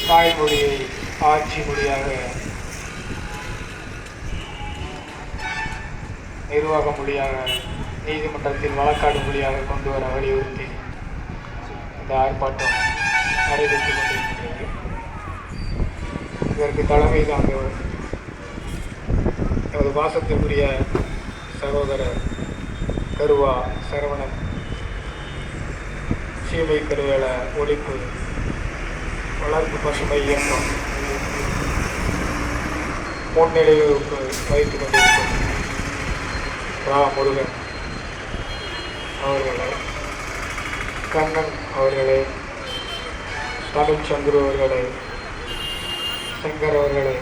தாய்மொழியை ஆட்சி மொழியாக, நிர்வாக மொழியாக, நீதிமன்றத்தில் வழக்காடு மொழியாக கொண்டு வர வலியுறுத்தி இந்த ஆர்ப்பாட்டம் நடைபெற்றுக் கொண்டிருக்கின்றது. இதற்கு தலைமை தாங்குவர் எமது பாசத்திற்குரிய சகோதரர் கருவா சரவணன், சீமை கருவேல ஒழிப்பு வளர்ப்பு பசுமை இயக்கம் முன்னிலைவுக்கு வைத்துக் கொண்டிருக்கும் ரா முருகன் அவர்களே, கண்ணன் அவர்களே, தமிழ் சந்துரு அவர்களே, சங்கர் அவர்களே,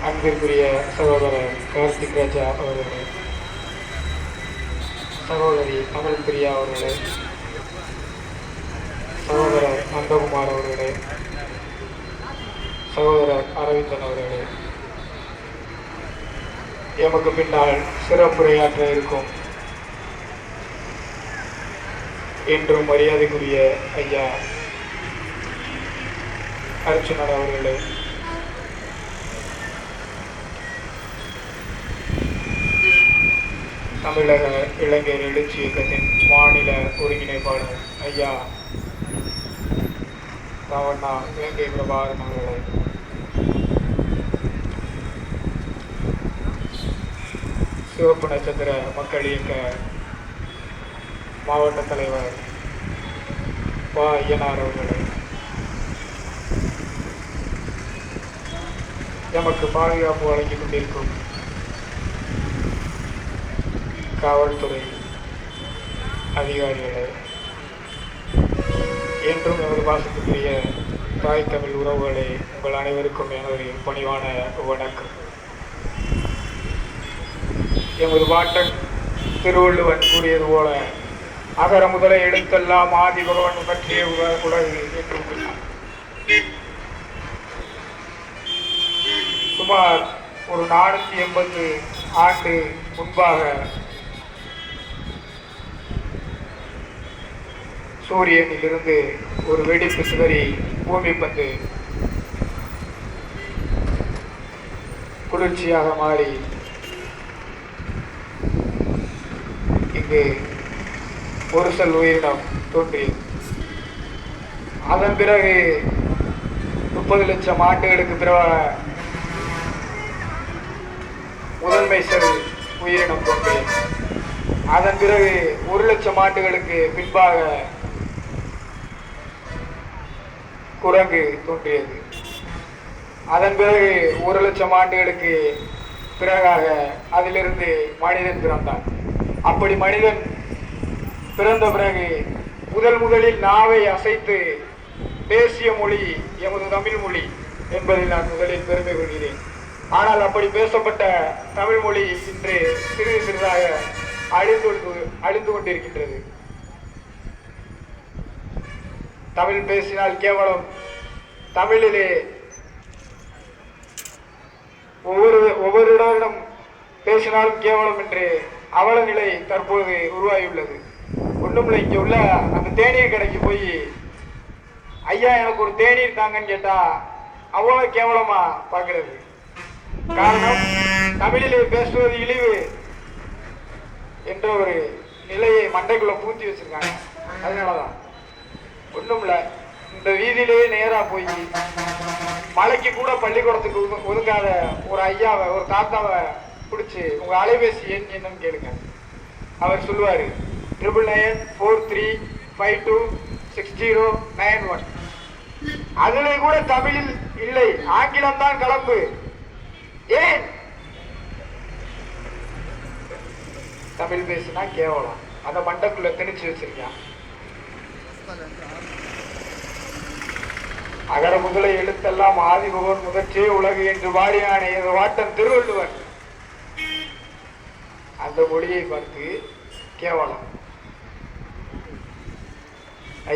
அன்பிற்குரிய சகோதரர் கார்த்திக் ராஜா அவர்களே, சகோதரி அமல் பிரியா அவர்களே, சகோதரர் நந்தகுமார் அவர்களே, சகோதரர் அரவிந்தன் அவர்களே, எமக்கு பின்னால் சிறப்புரையாற்ற இருக்கும் என்றும் மரியாதைக்குரிய ஐயா அர்ச்சுனன் அவர்களே, தமிழக இளைஞர் எழுச்சி இயக்கத்தின் மாநில ஒருங்கிணைப்பாளர் ஐயா தாவண்ணா வேங்கை பிரபாகரன் அவர்களே, சிவப்பு நட்சத்திர மக்கள் இயக்க மாவட்ட தலைவர் பா ஐயனார் அவர்களே, எமக்கு பாதுகாப்பு வழங்கிக் கொண்டிருக்கும் காவல்துறை அதிகாரிகளே, என்றும் எமது பாசத்துக்குரிய தாய் தமிழ் உறவுகளே, உங்கள் அனைவருக்கும் எனது பணிவான வணக்கம். எமது பாட்டன் திருவள்ளுவன் கூறியது போல, அகர முதல எழுத்தெல்லாம் ஆதி பகவான் பற்றிய உலகு என்று கூறினார். சுமார் ஒரு 480 ஆண்டு முன்பாக சூரியனில் இருந்து ஒரு வெடிப்பு சிதறி பூமி பந்து குளிர்ச்சியாக மாறி இங்கு ஒரு செல் உயிரினம் தோன்றியது. அதன் பிறகு 30 லட்சம் ஆண்டுகளுக்கு பிறகு முதன்மை செல் உயிரினம் தோன்றியது. அதன் பிறகு 1 லட்சம் ஆண்டுகளுக்கு பின்பாக குரங்கு தோன்றியது. அதன் பிறகு 1 லட்சம் ஆண்டுகளுக்கு பிறகாக அதிலிருந்து மனிதன் பிறந்தான். அப்படி மனிதன் பிறந்த பிறகு முதலில் நாவை அசைத்து பேசிய மொழி எமது தமிழ் மொழி என்பதில் நான் முதலில் பெருமை கொள்கிறேன். ஆனால் அப்படி பேசப்பட்ட தமிழ் மொழி இன்று சிறிது சிறிதாக அழிந்து கொண்டிருக்கின்றது. தமிழ் பேசினால் கேவலம், தமிழிலே ஒவ்வொருவரிடம் பேசினாலும் கேவலம் என்று அவல நிலை தற்போது உருவாகியுள்ளது. ஒன்றுமில்லை, இங்கே உள்ள அந்த தேநீர் கடைக்கு போய் ஐயா எனக்கு ஒரு தேநீர் தாங்கன்னு கேட்டா அவ்வளோ கேவலமா பார்க்கிறது. காரணம், தமிழிலே பேசுவது இழிவு என்ற ஒரு நிலையை மண்டைக்குள்ள பூத்தி வச்சிருக்காங்க. அதனாலதான் ஒண்ணுமில்ல, இந்த வீதியிலேயே நேரா போய் மலைக்கு கூட பள்ளிக்கூடத்துக்கு ஒதுங்காத ஒரு ஐயாவை, ஒரு தாத்தாவை பிடிச்சி உங்க அலைபேசி எண் என்னன்னு கேளுங்க. அவர் சொல்லுவாரு 999435260991. அதுல கூட தமிழில் இல்லை, ஆங்கிலம் தான் கலப்பு. ஏன் தமிழ் பேசினா கேவலம்? அந்த மண்டக்குள்ள திணிச்சு வச்சிருக்கான். அகர முதல எழுத்தெல்லாம் ஆதி பகவான் முதற்றே உலகு என்று வாடியான வாட்டன் திருவள்ளுவன் அந்த மொழியை பார்த்து கேவலம்.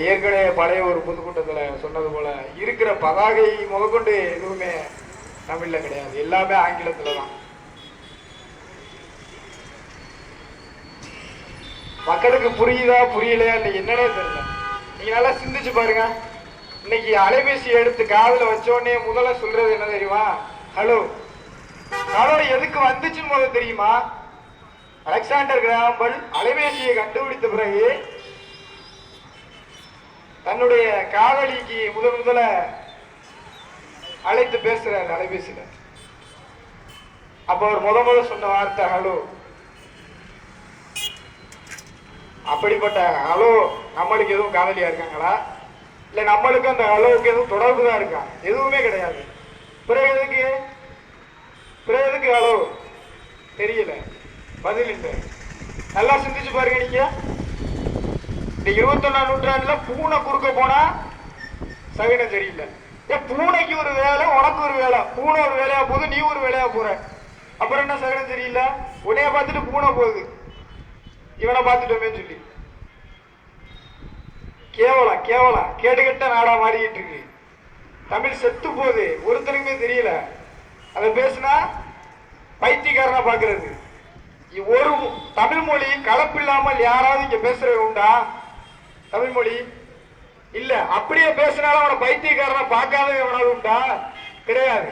ஏற்கனவே பழைய ஒரு பொதுக்கூட்டத்துல சொன்னது போல, இருக்கிற பதாகை முதற்கொண்டு எதுவுமே தமிழ்ல கிடையாது, எல்லாமே ஆங்கிலத்துலதான். மக்களுக்கு புரியுதா புரியலையா இல்லை என்னன்னே தெரியல. நீங்க நல்லா சிந்திச்சு பாருங்க. இன்னைக்கு அலைபேசி எடுத்து காதுல வச்சோடனே முதல்ல சொல்றது என்ன தெரியுமா? ஹலோ. ஹலோ எதுக்கு வந்துச்சுன்னு முதல்ல தெரியுமா? அலெக்சாண்டர் கிராஹாம் பெல் அலைபேசியை கண்டுபிடித்த பிறகு தன்னுடைய காதலிக்கு முதல்ல அழைத்து பேசுறாரு அலைபேசியில. அப்ப அவர் முதல்ல சொன்ன வார்த்தை ஹலோ. அப்படிப்பட்ட ஹலோ நம்மளுக்கு எதுவும் காதலியா இருக்காங்களா? இல்ல நம்மளுக்கு அந்த ஹலோவுக்கு எதுவும் தொடர்பு தான் இருக்கா? எதுவுமே கிடையாது. பிறகு எதுக்கு ஹலோ தெரியல, பதில் இல்லை. நல்லா சிந்திச்சு பாருங்க. நீங்க இந்த 21ஆம் நூற்றாண்டுல பூனை குறுக்க போனா சகுனம் சரியில்லை. பூனைக்கு ஒரு வேலை, உனக்கு ஒரு வேலை. பூனை ஒரு வேலையா போகுது, நீ ஒரு வேலையா போற. அப்புறம் என்ன சகுனம் சரியில்லை? உன்னைய பார்த்துட்டு பூனை போகுது, இவனை பார்த்துட்டோமே சொல்லி. கேவலம் கேவலம் கேட்டுக்கிட்ட நாடா மாறிக்கிட்டு இருக்கு. தமிழ் செத்து போகுது, ஒருத்தருக்குமே தெரியல. அதை பேசுனா பைத்தியக்காரனா பாக்குறது. ஒரு தமிழ் மொழி கலப்பில்லாமல் யாராவது இங்க பேசுறது உண்டா? தமிழ் மொழி இல்ல. அப்படியே பேசினாலும் அவனை பைத்தியக்காரனா பார்க்காத எவனாவது உண்டா? கிடையாது.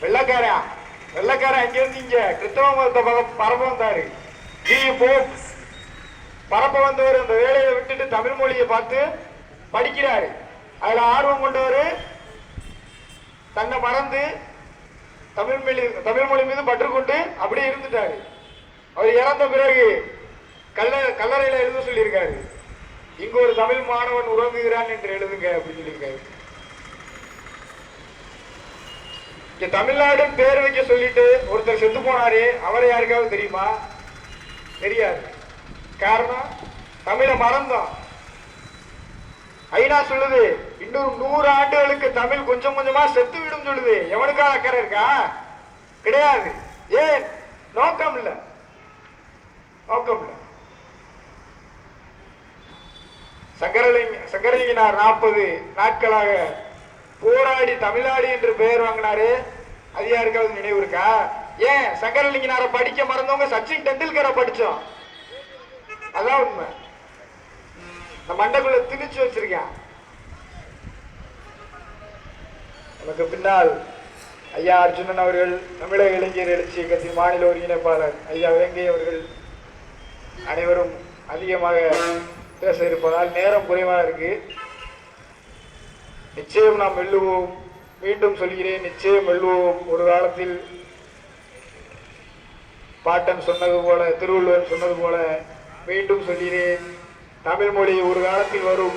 வெள்ளக்காரன் அங்கிருந்து இங்க கிறிஸ்தவ மதத்தை பரப்ப வந்தாரு. பரப்ப வந்தவர் அந்த வேலையை விட்டுட்டு தமிழ் மொழியை பார்த்து படிக்கிறாரு. அதுல ஆர்வம் கொண்டவர் தன்னை மறந்து தமிழ் மொழி மீது பற்றுக்கொண்டு அப்படியே இருந்துட்டாரு. அவர் இறந்த பிறகு கல்லறையில எழுத சொல்லியிருக்காரு, இங்கு ஒரு தமிழ் மாணவன் உறங்குகிறான் என்று எழுதுங்க அப்படின்னு சொல்லியிருக்காரு. இங்க தமிழ்நாடு பேர் வைக்க சொல்லிட்டு ஒருத்தர் செத்து போனாரு. அவரை யாருக்காவது தெரியுமா? தெரியாது. காரணம் தமிழை மறந்தோம். ஐநா சொல்லுது இன்னும் 100 ஆண்டுகளுக்கு தமிழ் கொஞ்சம் கொஞ்சமா செத்து விடும் சொல்லுது. எவனுக்காக அக்கறை இருக்கா? கிடையாது. ஏன்? நோக்கம் இல்ல. சங்கரலிங்கனார் 40 நாட்களாக போராடி தமிழ்நாடு என்று பெயர் வாங்கினாரு. அது யாருக்காவது நினைவு இருக்கா? ஏன்? சங்கரலிங்கனாரை படிக்க மறந்தவங்க சச்சின் டெண்டுல்கரை படிச்சோம். அதான் உண்மை. இந்த மண்டக்குள்ள திணிச்சு வச்சிருக்கேன். நமக்கு பின்னால் ஐயா அர்ஜுனன் அவர்கள், தமிழக இளைஞர் எழுச்சி இயக்கத்தின் மாநில ஒருங்கிணைப்பாளர் ஐயா வேங்கை அவர்கள் அனைவரும் அதிகமாக பேச இருப்பதால் நேரம் குறைவாக இருக்கு. நிச்சயம் நாம் வெல்லுவோம். மீண்டும் சொல்கிறேன், நிச்சயம் வெல்லுவோம். ஒரு காலத்தில் பாட்டன் சொன்னது போல, திருவள்ளுவர் சொன்னது போல மீண்டும் சொல்கிறேன், தமிழ் மொழி ஒரு காலத்தில் வரும்.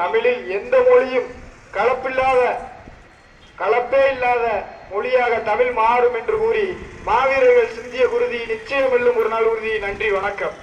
தமிழில் எந்த மொழியும் கலப்பே இல்லாத மொழியாக தமிழ் மாறும் என்று கூறி மாவீரர்கள் சிந்திய குருதி நிச்சயம் வெல்லும் ஒரு நாள் உறுதி. நன்றி, வணக்கம்.